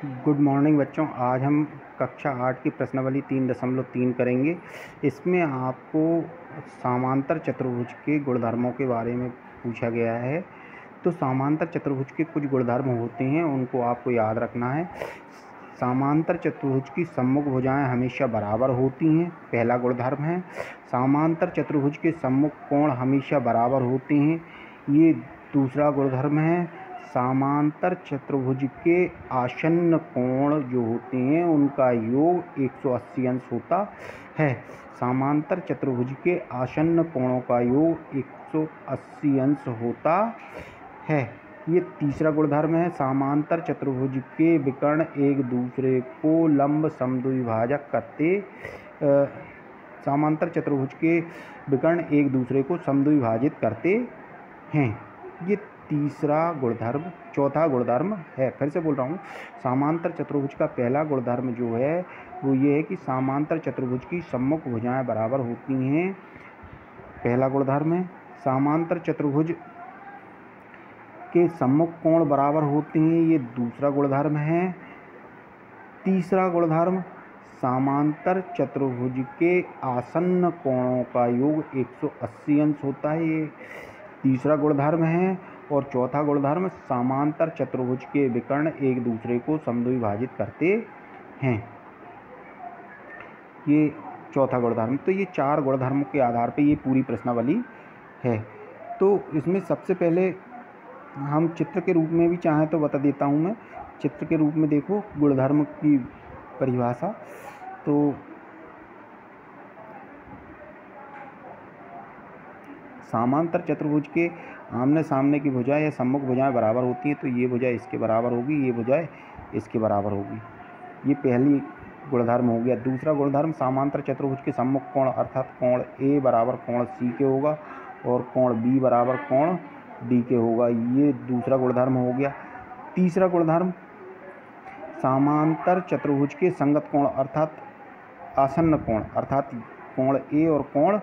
Good morning बच्चों। आज हम कक्षा 8 की प्रश्नावली 3.3 करेंगे। इसमें आपको समांतर चतुर्भुज के गुणधर्मों के बारे में पूछा गया है। तो समांतर चतुर्भुज के कुछ गुणधर्म होते हैं, उनको आपको याद रखना है। समांतर चतुर्भुज की सम्मुख भुजाएं हमेशा बराबर होती हैं, पहला गुणधर्म है। समांतर चतुर्भुज के सम्मुख कोण हमेशा बराबर होते हैं, ये दूसरा गुणधर्म है। समांतर चतुर्भुज के आसन्न कोण जो होते हैं उनका योग 180 अंश होता है। समांतर चतुर्भुज के आसन्न कोणों का योग 180 अंश होता है। ये तीसरा गुणधर्म है। समांतर चतुर्भुज के विकर्ण एक दूसरे को लंब समद्विभाजक करते समांतर चतुर्भुज के विकर्ण एक दूसरे को समद्विभाजित करते हैं। ये तीसरा गुणधर्म चौथा गुणधर्म है। फिर से बोल रहा हूँ, समांतर चतुर्भुज का पहला गुणधर्म जो है वो ये है कि समांतर चतुर्भुज की सम्मुख भुजाएं बराबर होती हैं, पहला गुणधर्म है। समांतर चतुर्भुज के सम्मुख कोण बराबर होते हैं, ये दूसरा गुणधर्म है। तीसरा गुणधर्म, समांतर चतुर्भुज के आसन्न कोणों का योग 180 अंश होता है, ये तीसरा गुणधर्म है। और चौथा गुणधर्म, समांतर चतुर्भुज के विकर्ण एक दूसरे को समद्विभाजित करते हैं, ये चौथा गुणधर्म। तो ये चार गुणधर्मों के आधार पर ये पूरी प्रश्नावली है। तो इसमें सबसे पहले हम चित्र के रूप में भी चाहें तो बता देता हूँ मैं। चित्र के रूप में देखो गुणधर्म की परिभाषा। तो समांतर चतुर्भुज के आमने सामने की भुजाएं या सम्मुख भुजाएं बराबर होती हैं, तो ये भुजा इसके बराबर होगी, ये भुजाएं इसके बराबर होगी, ये पहली गुणधर्म हो गया। दूसरा गुणधर्म, समांतर चतुर्भुज के सम्मुख कोण अर्थात कोण ए बराबर कोण सी के होगा और कोण बी बराबर कोण डी के होगा, ये दूसरा गुणधर्म हो गया। तीसरा गुणधर्म, समांतर चतुर्भुज के संगत कोण अर्थात आसन्न कोण अर्थात कोण ए और कोण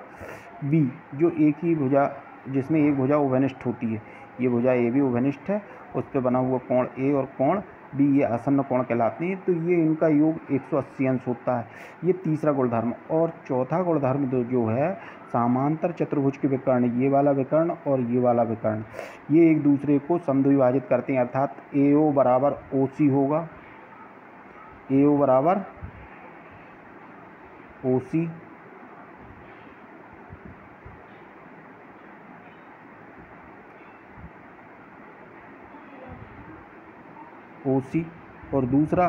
बी, जो एक ही भुजा जिसमें एक भुजा उभयनिष्ठ होती है, ये भुजा ए भी उभयनिष्ठ है, उस पर बना हुआ कोण ए और कोण बी ये आसन्न कोण कहलाते हैं। तो ये इनका योग 180 अंश होता है, ये तीसरा गुणधर्म। और चौथा गुणधर्म जो है, समांतर चतुर्भुज के विकर्ण, ये वाला विकर्ण और ये वाला विकर्ण, ये एक दूसरे को समद्विभाजित करते हैं, अर्थात AO बराबर OC होगा, AO बराबर OC, OC, और दूसरा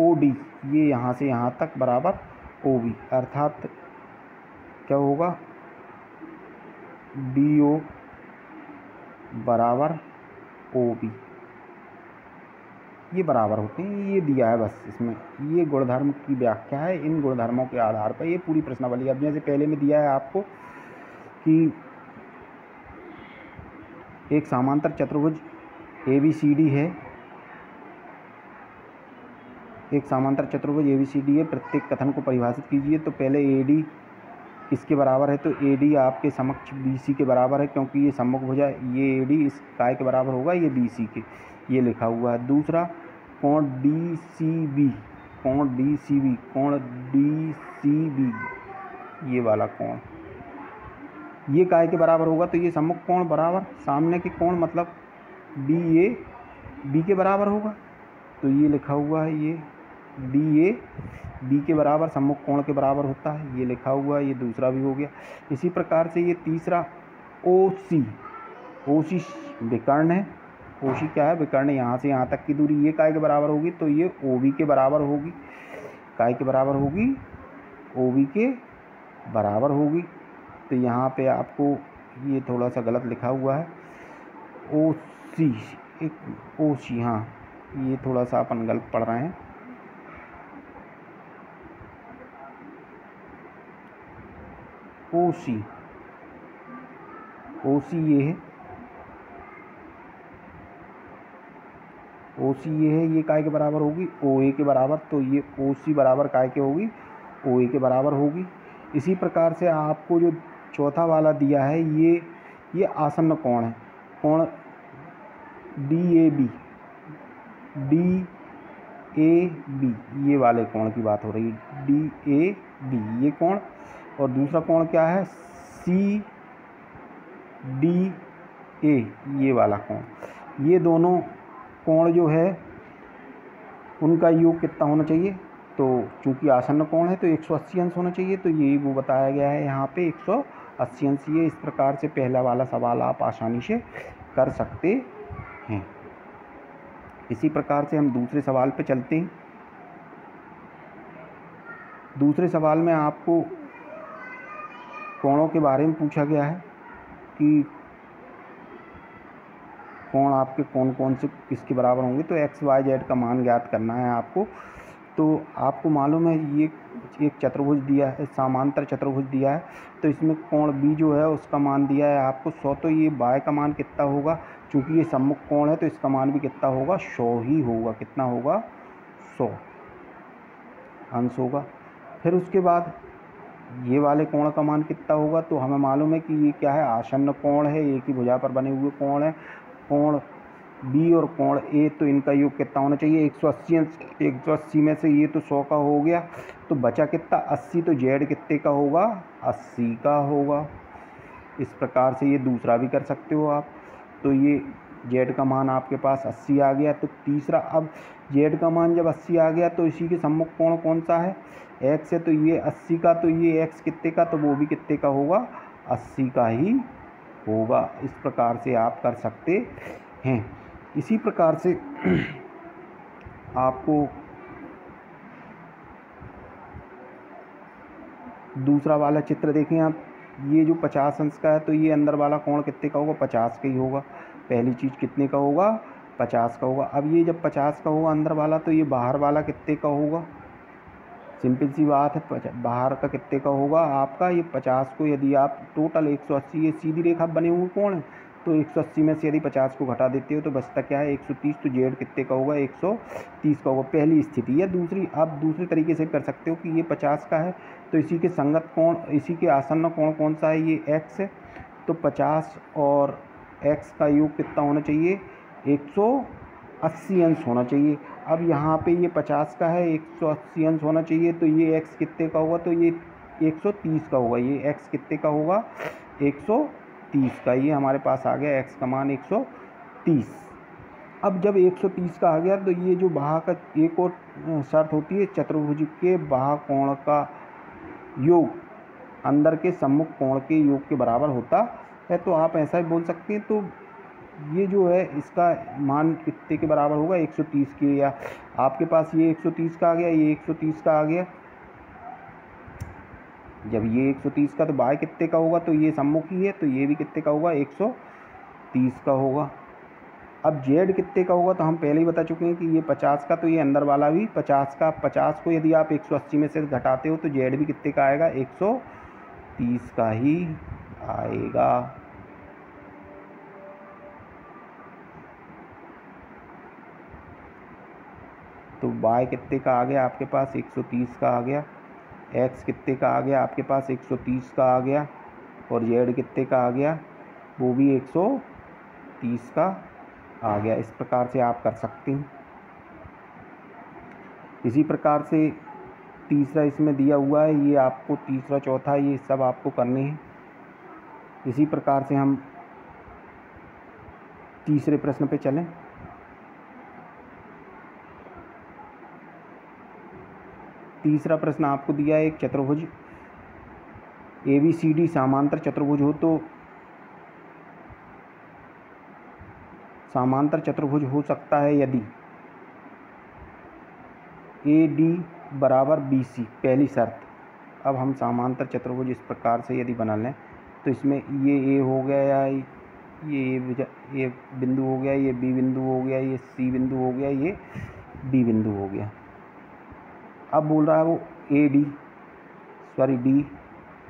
OD, ये यहाँ से यहाँ तक बराबर OB, अर्थात क्या होगा, DO बराबर OB, ये बराबर होते हैं। ये दिया है बस, इसमें ये गुणधर्म की व्याख्या है। इन गुणधर्मों के आधार पर ये पूरी प्रश्नावली। अब जैसे पहले में दिया है आपको कि एक समांतर चतुर्भुज ABCD है, एक समांतर चतुर्भुज ABCD है, प्रत्येक कथन को परिभाषित कीजिए। तो पहले AD इसके बराबर है, तो AD आपके समक्ष BC के बराबर है, क्योंकि ये सम्मुख भुजा, ये AD इस काय के बराबर होगा, ये BC के, ये लिखा हुआ है। दूसरा कोण DCB, कोण DCB, कोण DCB, ये वाला कोण, ये काय के बराबर होगा, तो ये सम्मुख कोण बराबर सामने के कोण मतलब DA B के बराबर होगा, तो ये लिखा हुआ है, ये DA B के बराबर सम्मुख कोण के बराबर होता है, ये लिखा हुआ है, ये दूसरा भी हो गया। इसी प्रकार से ये तीसरा OC, OC विकर्ण है, OC क्या है, विकर्ण, यहाँ से यहाँ तक की दूरी ये काय के बराबर होगी, तो ये OB के बराबर होगी, काय के बराबर होगी, OB के बराबर होगी। तो यहाँ पे आपको ये थोड़ा सा गलत लिखा हुआ है, OC, एक OC, हाँ ये थोड़ा सा अपन गलत पढ़ रहे हैं। OC, OC ये है, OC ये है, ये काय के बराबर होगी, OA के बराबर, तो ये OC बराबर काय के होगी, OA के बराबर होगी। इसी प्रकार से आपको जो चौथा वाला दिया है, ये आसन्न कोण है, कोण DAB, DAB, ये वाले कोण की बात हो रही है, DAB ये कोण, और दूसरा कोण क्या है CDA, ये वाला कोण। ये दोनों कोण जो है उनका योग कितना होना चाहिए, तो चूंकि आसन्न कोण है तो 180 अंश होना चाहिए, तो यही वो बताया गया है यहाँ पे 180 अंश। ये इस प्रकार से पहला वाला सवाल आप आसानी से कर सकते हैं। इसी प्रकार से हम दूसरे सवाल पे चलते हैं। दूसरे सवाल में आपको कोणों के बारे में पूछा गया है कि कोण आपके कौन कौन से किसके बराबर होंगे, तो एक्स वाई जेड का मान ज्ञात करना है आपको। तो आपको मालूम है ये एक चतुर्भुज दिया है, समांतर चतुर्भुज दिया है, तो इसमें कोण बी जो है उसका मान दिया है आपको 100, तो ये बाय का मान कितना होगा, चूँकि ये सम्मुख कोण है तो इसका मान भी कितना होगा 100 ही होगा। कितना होगा 100 अंश होगा। फिर उसके बाद ये वाले कोण का मान कितना होगा, तो हमें मालूम है कि ये क्या है आसन्न कोण है, एक ही भुजा पर बने हुए कोण है, कोण बी और कोण ए, तो इनका योग कितना होना चाहिए 180 अंश। 180 में से ये तो 100 का हो गया, तो बचा कितना 80, तो जेड कितने का होगा 80 का होगा। इस प्रकार से ये दूसरा भी कर सकते हो आप। तो ये जेड का मान आपके पास 80 आ गया। तो तीसरा, अब जेड का मान जब 80 आ गया तो इसी के सम्मुख कोण कौन सा है एक्स है, तो ये 80 का, तो ये एक्स कितने का, तो वो भी कितने का होगा 80 का ही होगा। इस प्रकार से आप कर सकते हैं। इसी प्रकार से आपको दूसरा वाला चित्र देखें आप, ये जो 50 अंश का है तो ये अंदर वाला कोण कितने का होगा 50 का ही होगा। पहली चीज़ कितने का होगा 50 का होगा। अब ये जब 50 का होगा अंदर वाला, तो ये बाहर वाला कितने का होगा, सिंपल सी बात है, बाहर का कितने का होगा आपका ये 50 को, यदि आप टोटल 180, ये सीधी रेखा बने हुए कोण है, तो 180 में से यदि 50 को घटा देते हो तो बचता क्या है 130, तो जेड कितने का होगा 130 का होगा। पहली स्थिति है। दूसरी, आप दूसरे तरीके से कर सकते हो कि ये 50 का है तो इसी के संगत कोण, इसी के आसन्न कोण कौन सा है, ये एक्स है, तो 50 और एक्स का योग कितना होना चाहिए 180 अंश होना चाहिए। अब यहाँ पे ये 50 का है 180 अंश होना चाहिए, तो ये एक्स कितने का होगा, तो ये 130 का होगा। ये एक्स कितने का होगा 130 का, ये हमारे पास आ गया एक्स का मान 130। अब जब 130 का आ गया तो ये जो बाह का एक और शर्त होती है, चतुर्भुज के बाह कोण का योग अंदर के सम्मुख कोण के योग के बराबर होता है, तो आप ऐसा ही बोल सकते हैं। तो ये जो है इसका मान कितने के बराबर होगा 130 के, या आपके पास ये 130 का आ गया, ये 130 का आ गया। जब ये 130 का, तो बाय कितने का होगा, तो ये सम्मुख ही है, तो ये भी कितने का होगा 130 का होगा। अब जेड कितने का होगा, तो हम पहले ही बता चुके हैं कि ये 50 का, तो ये अंदर वाला भी 50 का। 50 को यदि आप 180 में से घटाते हो तो जेड भी कितने का आएगा 130 का ही आएगा। तो बाय कितने का आ गया आपके पास 130 का आ गया, एक्स कितने का आ गया आपके पास 130 का आ गया, और जेड कितने का आ गया वो भी 130 का आ गया। इस प्रकार से आप कर सकते हैं। इसी प्रकार से तीसरा इसमें दिया हुआ है, ये आपको तीसरा चौथा ये सब आपको करने हैं। इसी प्रकार से हम तीसरे प्रश्न पे चलें। तीसरा प्रश्न आपको दिया है, एक चतुर्भुज ABCD समांतर चतुर्भुज हो, तो समांतर चतुर्भुज हो सकता है यदि AD बराबर BC, पहली शर्त। अब हम समांतर चतुर्भुज इस प्रकार से यदि बना लें, तो इसमें ये A हो गया, या ये बिंदु हो गया, ये B बिंदु हो गया, ये C बिंदु हो गया, ये D बिंदु हो गया। अब बोल रहा है वो D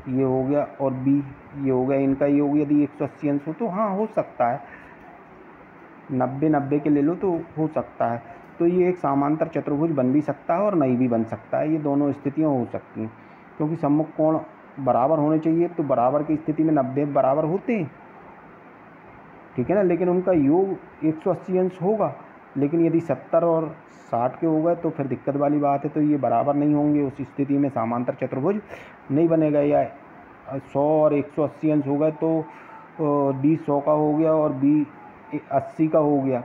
ये हो गया, और B ये हो गया, इनका ये हो गया यदि 180 अंश हो, तो हाँ हो सकता है, 90-90 के ले लो तो हो सकता है। तो ये एक समांतर चतुर्भुज बन भी सकता है और नहीं भी बन सकता है, ये दोनों स्थितियाँ हो सकती हैं, क्योंकि सम्मुख कोण बराबर होने चाहिए, तो बराबर की स्थिति में 90 बराबर होते हैं, ठीक है ना, लेकिन उनका योग 180 अंश होगा, लेकिन यदि 70 और 60 के हो गए तो फिर दिक्कत वाली बात है, तो ये बराबर नहीं होंगे। उस स्थिति में समांतर चतुर्भुज नहीं बनेगा। या 100 और 180 अंश हो गए तो डी 100 का हो गया और बी 80 का हो गया,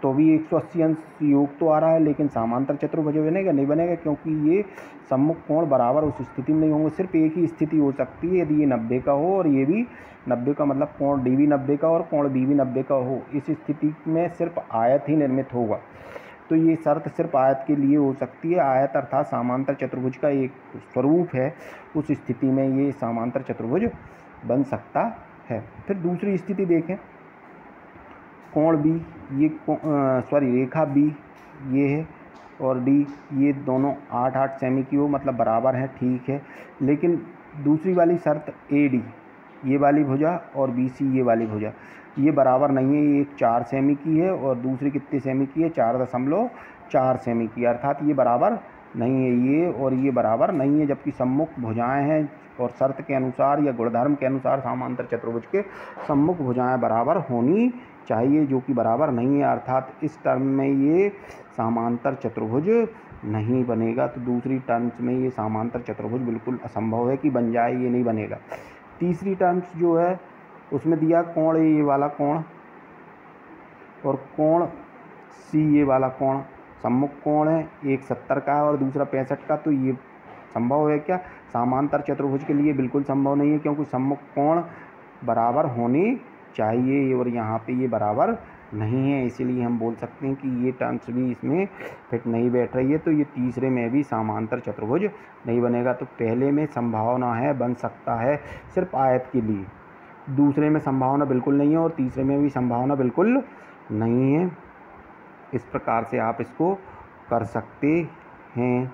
तो भी 180 अंश योग तो आ रहा है, लेकिन समांतर चतुर्भुज बनेगा नहीं बनेगा, क्योंकि ये सम्मुख कोण बराबर उस स्थिति में नहीं होंगे। सिर्फ एक ही स्थिति हो सकती है, यदि ये 90 का हो और ये भी 90 का, मतलब कोण डी भी 90 का और कोण बी भी 90 का हो। इस स्थिति में सिर्फ आयत ही निर्मित होगा। तो ये शर्त सिर्फ आयत के लिए हो सकती है। आयत अर्थात समांतर चतुर्भुज का एक स्वरूप है, उस स्थिति में ये समांतर चतुर्भुज बन सकता है। फिर दूसरी स्थिति देखें, कोण बी, ये रेखा बी ये है और डी, ये दोनों 8-8 सेमी की हो, मतलब बराबर है, ठीक है। लेकिन दूसरी वाली शर्त ए डी, ये वाली भुजा और बी सी ये वाली भुजा, ये बराबर नहीं है। ये एक 4 सेमी की है और दूसरी कितने सेमी की है, 4.4 सेमी की, अर्थात ये बराबर नहीं है, ये और ये बराबर नहीं है। जबकि सम्मुख भुजाएं हैं और शर्त के अनुसार या गुणधर्म के अनुसार समांतर चतुर्भुज के सम्मुख भुजाएं बराबर होनी चाहिए, जो कि बराबर नहीं है, अर्थात इस टर्म में ये समांतर चतुर्भुज नहीं बनेगा। तो दूसरी टर्म्स में ये समांतर चतुर्भुज बिल्कुल असंभव है कि बन जाए, ये नहीं बनेगा। तीसरी टर्म्स जो है उसमें दिया कोण ए ये वाला कोण और कोण सी ये वाला कोण, सम्मुख कोण है, एक 70 का है और दूसरा 65 का, तो ये संभव है क्या? समांतर चतुर्भुज के लिए बिल्कुल संभव नहीं है, क्योंकि सम्मुख कोण बराबर होने चाहिए और यहाँ पे ये बराबर नहीं है। इसीलिए हम बोल सकते हैं कि ये टर्म्स भी इसमें फिट नहीं बैठ रही है। तो ये तीसरे में भी समांतर चतुर्भुज नहीं बनेगा। तो पहले में संभावना है, बन सकता है सिर्फ आयत के लिए, दूसरे में संभावना बिल्कुल नहीं है और तीसरे में भी संभावना बिल्कुल नहीं है। इस प्रकार से आप इसको कर सकते हैं।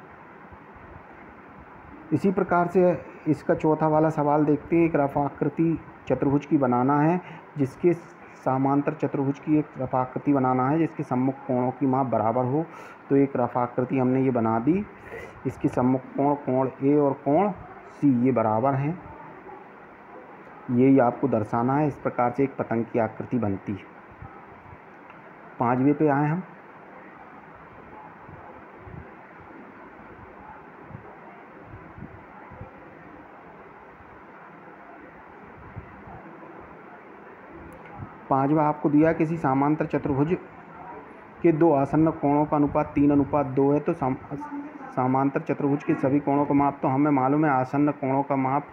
इसी प्रकार से इसका चौथा वाला सवाल देखते हैं। एक रफाकृति चतुर्भुज की बनाना है, जिसके समांतर चतुर्भुज की एक रफाकृति बनाना है जिसके सम्मुख कोणों की माप बराबर हो। तो एक रफाकृति हमने ये बना दी, इसके सम्मुख कोण, कोण ए और कोण सी ये बराबर हैं, यही आपको दर्शाना है। इस प्रकार से एक पतंग की आकृति बनती है। 5वें पे आए हम। पांचवा आपको दिया किसी समांतर चतुर्भुज के दो आसन्न कोणों का अनुपात 3:2 है। तो समांतर चतुर्भुज के सभी कोणों का माप तो हमें मालूम है, आसन्न कोणों का माप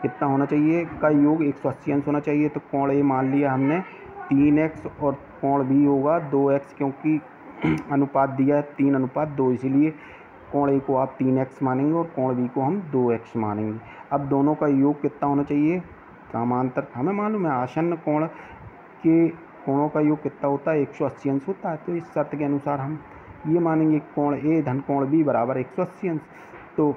कितना होना चाहिए, का योग 180 अंश होना चाहिए। तो कोण ए मान लिया हमने 3x और कोण बी होगा 2x, क्योंकि अनुपात दिया है 3:2, इसीलिए कोण ए को आप 3x मानेंगे और कोण बी को हम 2x मानेंगे। अब दोनों का योग कितना होना चाहिए, समांतर हमें मालूम है आसन्न कोण के कोणों का योग कितना होता है, 180 अंश होता है। तो इस शर्त के अनुसार हम ये मानेंगे कोण ए धन कोण बी बराबर 180 अंश। तो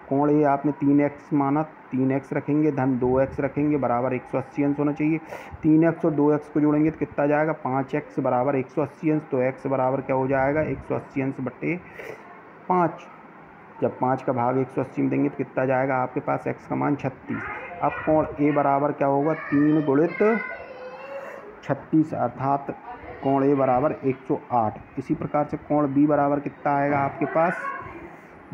कोण ए आपने 3x माना, 3x रखेंगे धन 2x रखेंगे बराबर 180 अंश होना चाहिए। 3x और 2x को जोड़ेंगे तो कितना जाएगा, 5x बराबर 180 अंश। तो x बराबर क्या हो जाएगा, 180 अंश बटे 5। जब 5 का भाग 180 में देंगे तो कितना जाएगा आपके पास, x का मान 36। अब कोण ए बराबर क्या होगा, 3 गुणित 36, अर्थात कोण ए बराबर 108। इसी प्रकार से कोण बी बराबर कितना आएगा आपके पास,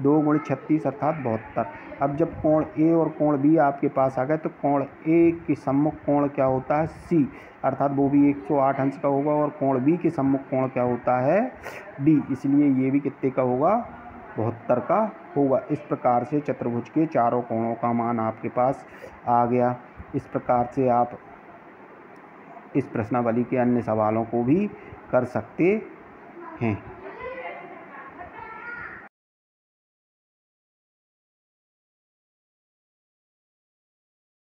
2 गुणित 36 अर्थात 72। अब जब कोण ए और कोण बी आपके पास आ गए तो कोण ए के सम्मुख कोण क्या होता है, सी, अर्थात वो भी 108 अंश का होगा और कोण बी के सम्मुख कोण क्या होता है, डी, इसलिए ये भी कितने का होगा, 72 का होगा। इस प्रकार से चतुर्भुज के चारों कोणों का मान आपके पास आ गया। इस प्रकार से आप इस प्रश्नावली के अन्य सवालों को भी कर सकते हैं।